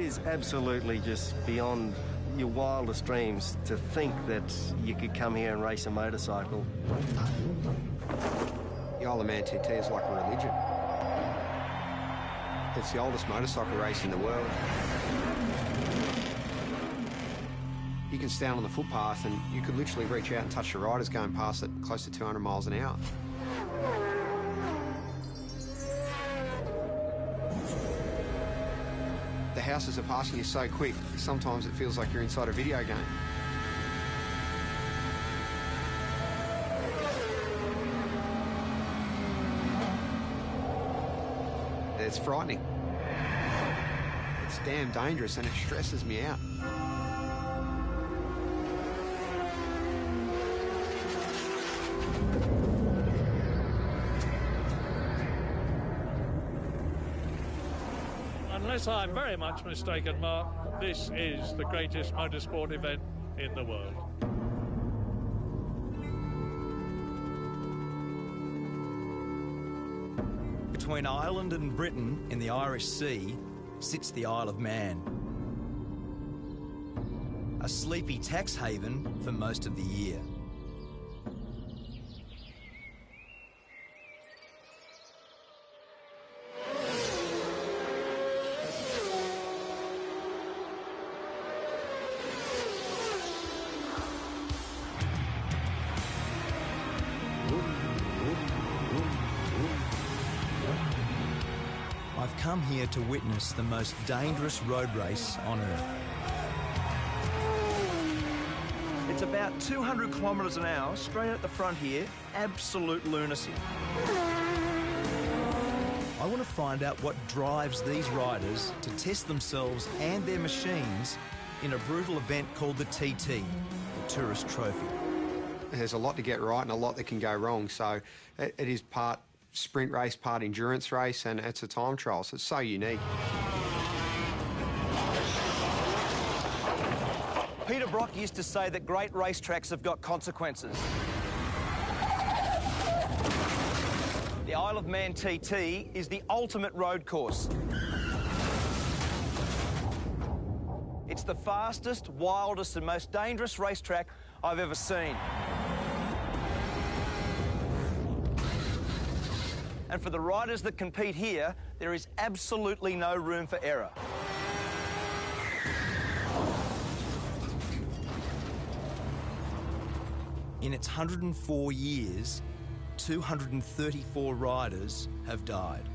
is absolutely just beyond your wildest dreams to think that you could come here and race a motorcycle. The Isle of Man TT is like a religion. It's the oldest motorcycle race in the world. You can stand on the footpath and you could literally reach out and touch the riders going past at close to 200 miles an hour. The houses are passing you so quick, sometimes it feels like you're inside a video game. It's frightening. It's damn dangerous and it stresses me out. Unless I'm very much mistaken, Mark, this is the greatest motorsport event in the world. Between Ireland and Britain in the Irish Sea sits the Isle of Man. A sleepy tax haven for most of the year. I've come here to witness the most dangerous road race on Earth. It's about 200 kilometres an hour, straight at the front here, absolute lunacy. I want to find out what drives these riders to test themselves and their machines in a brutal event called the TT, the Tourist Trophy. There's a lot to get right and a lot that can go wrong, so it is part sprint race, part endurance race, and it's a time trial, so it's so unique. Peter Brock used to say that great racetracks have got consequences. The Isle of Man TT is the ultimate road course. It's the fastest, wildest and most dangerous racetrack I've ever seen. And for the riders that compete here, there is absolutely no room for error. In its 104 years, 234 riders have died.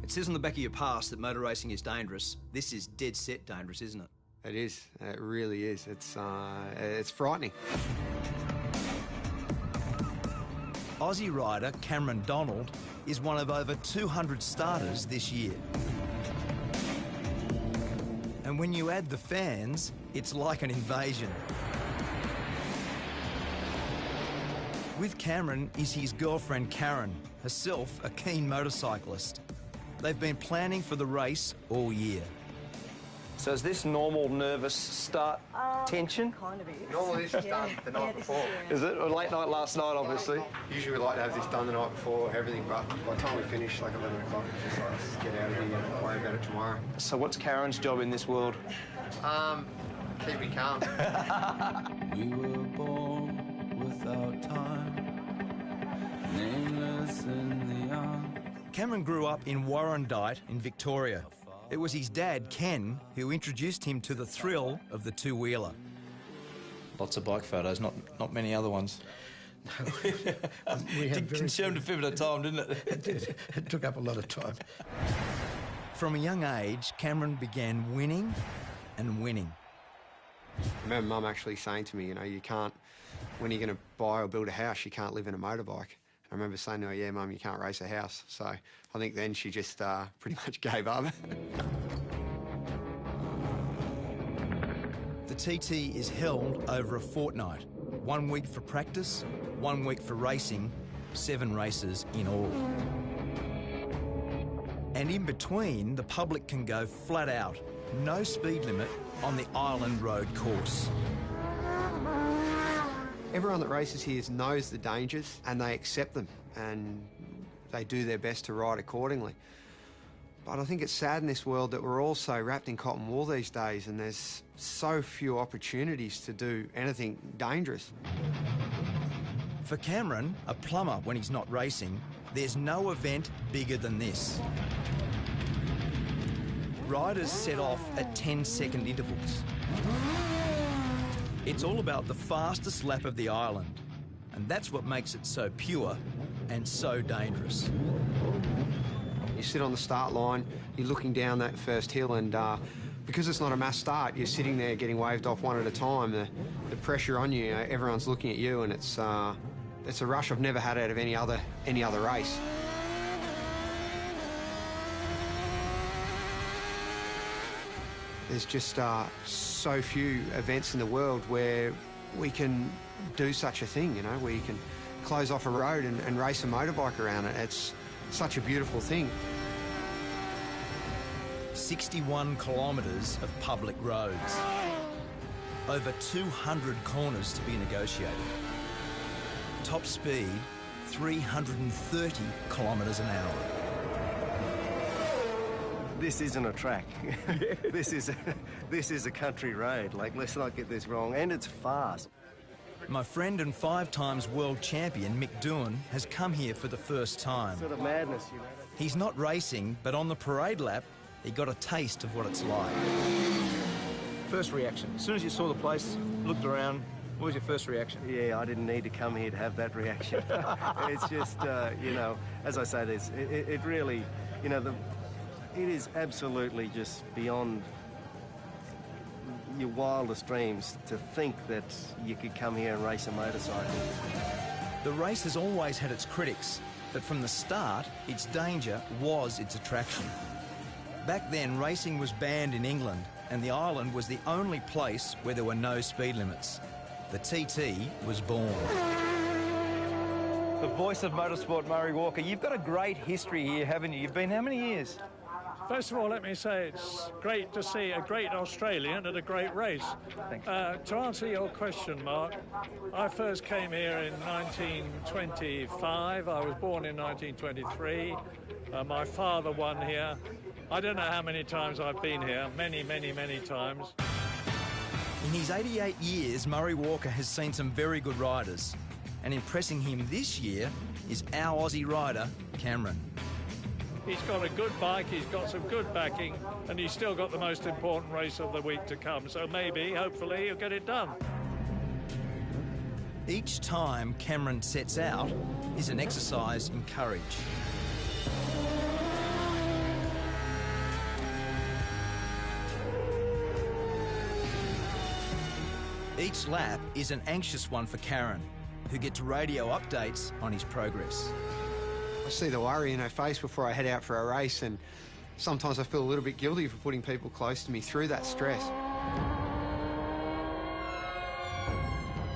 It says on the back of your pass that motor racing is dangerous. This is dead set dangerous, isn't it? It is. It really is. It's frightening. Aussie rider Cameron Donald is one of over 200 starters this year. And when you add the fans, it's like an invasion. With Cameron is his girlfriend Karen, herself a keen motorcyclist. They've been planning for the race all year. So is this normal nervous start tension? Kind of is. Normally this is done the night before. Is it? Or late night last night, obviously? Usually we like to have this done the night before, everything, but by the time we finish, like 11 o'clock, it's just like, let's get out of here and worry about it tomorrow. So what's Karen's job in this world? Keep me calm. We were born without time, nameless in the young. Cameron grew up in Warrandyte in Victoria. It was his dad, Ken, who introduced him to the thrill of the two-wheeler. Lots of bike photos, not many other ones. No, we had consumed a fair bit of time, didn't it? It did. It took up a lot of time. From a young age, Cameron began winning and winning. I remember Mum actually saying to me, you know, you can't, when you're going to buy or build a house, you can't live in a motorbike. I remember saying to her, yeah, Mum, you can't race a house. So I think then she just pretty much gave up. The TT is held over a fortnight. 1 week for practice, 1 week for racing, 7 races in all. And in between, the public can go flat out, no speed limit on the Island Road course. Everyone that races here knows the dangers and they accept them and they do their best to ride accordingly. But I think it's sad in this world that we're all so wrapped in cotton wool these days, and there's so few opportunities to do anything dangerous. For Cameron, a plumber when he's not racing, there's no event bigger than this. Riders set off at 10-second intervals. It's all about the fastest lap of the island, and that's what makes it so pure and so dangerous. You sit on the start line, you're looking down that first hill, and because it's not a mass start, you're sitting there getting waved off one at a time. The pressure on you, everyone's looking at you, and it's a rush I've never had out of any other race. There's just so few events in the world where we can do such a thing, where you can close off a road and race a motorbike around it. It's such a beautiful thing. 61 kilometres of public roads. Over 200 corners to be negotiated. Top speed, 330 kilometres an hour. This isn't a track. This is a country road. Like, let's not get this wrong. And it's fast. My friend and 5-times world champion Mick Doohan has come here for the first time. Sort of madness, He's not racing, but on the parade lap, he got a taste of what it's like. First reaction, as soon as you saw the place, looked around, what was your first reaction? Yeah, I didn't need to come here to have that reaction. It's just, as I say, it really, it is absolutely just beyond your wildest dreams to think that you could come here and race a motorcycle. The race has always had its critics, but from the start, its danger was its attraction. Back then, racing was banned in England, and the island was the only place where there were no speed limits. The TT was born. The voice of motorsport, Murray Walker. You've got a great history here, haven't you? You've been how many years? First of all, let me say it's great to see a great Australian at a great race. Thanks. To answer your question, Mark, I first came here in 1925. I was born in 1923. My father won here. I don't know how many times I've been here. Many, many, many times. In his 88 years, Murray Walker has seen some very good riders. And impressing him this year is our Aussie rider, Cameron. He's got a good bike, he's got some good backing, and he's still got the most important race of the week to come. So maybe, hopefully, he'll get it done. Each time Cameron sets out is an exercise in courage. Each lap is an anxious one for Karen, who gets radio updates on his progress. I see the worry in her face before I head out for a race, and sometimes I feel a little bit guilty for putting people close to me through that stress.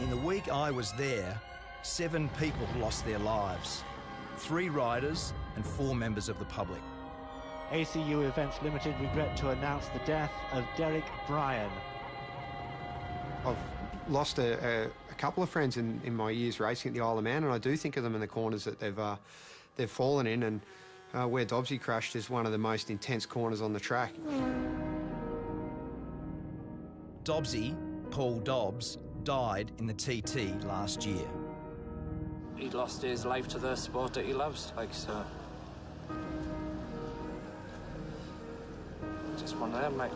In the week I was there, 7 people lost their lives. 3 riders and 4 members of the public. ACU Events Limited regret to announce the death of Derek Bryan. I've lost a couple of friends in my years racing at the Isle of Man, and I do think of them in the corners that they've fallen in, and where Dobbsy crashed is one of the most intense corners on the track. Dobbsy, Paul Dobbs, died in the TT last year. He lost his life to the sport that he loves, so. Just one of them, mate.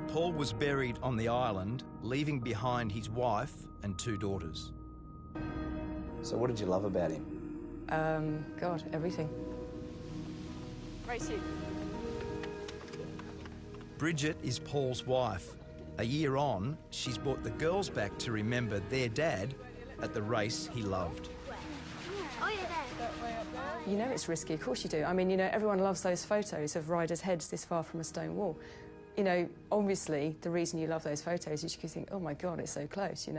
Paul was buried on the island, leaving behind his wife and 2 daughters. So what did you love about him? God, everything. Racing. Bridget is Paul's wife. A year on, she's brought the girls back to remember their dad at the race he loved. You know it's risky, of course you do. I mean, everyone loves those photos of riders' heads this far from a stone wall. Obviously, the reason you love those photos is you think, oh my God, it's so close,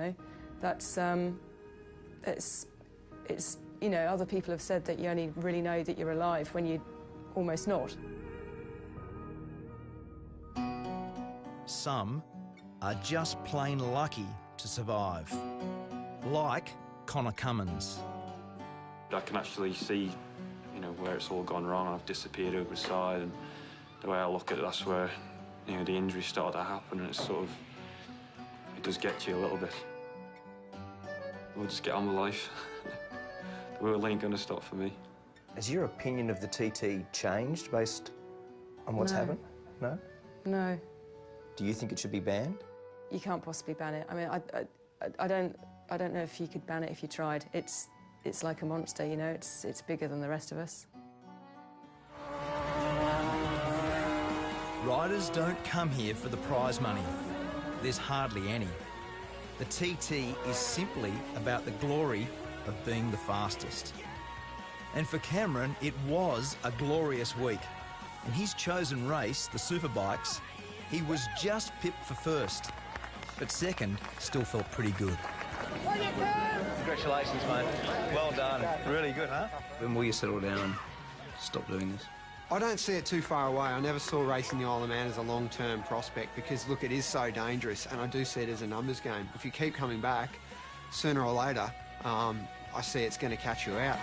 That's, it's other people have said that you only really know that you're alive when you're almost not. Some are just plain lucky to survive. Like Connor Cummins. I can actually see, know, where it's all gone wrong. I've disappeared over the side, and the way I look at it, that's where, you know, the injuries started to happen, and it's sort of, it does get to you a little bit. We'll just get on with life. The world ain't gonna stop for me. Has your opinion of the TT changed based on what's happened? No? No. Do you think it should be banned? You can't possibly ban it. I mean, I don't know if you could ban it if you tried. It's like a monster, you know. It's bigger than the rest of us. Riders don't come here for the prize money. There's hardly any. The TT is simply about the glory of being the fastest. And for Cameron, it was a glorious week. In his chosen race, the superbikes, he was just pipped for first. But second still felt pretty good. Congratulations, mate. Well done. Really good, huh? When will you settle down and stop doing this? I don't see it too far away. I never saw racing the Isle of Man as a long-term prospect because, look, it is so dangerous, and I do see it as a numbers game. If you keep coming back, sooner or later, I see it's going to catch you out.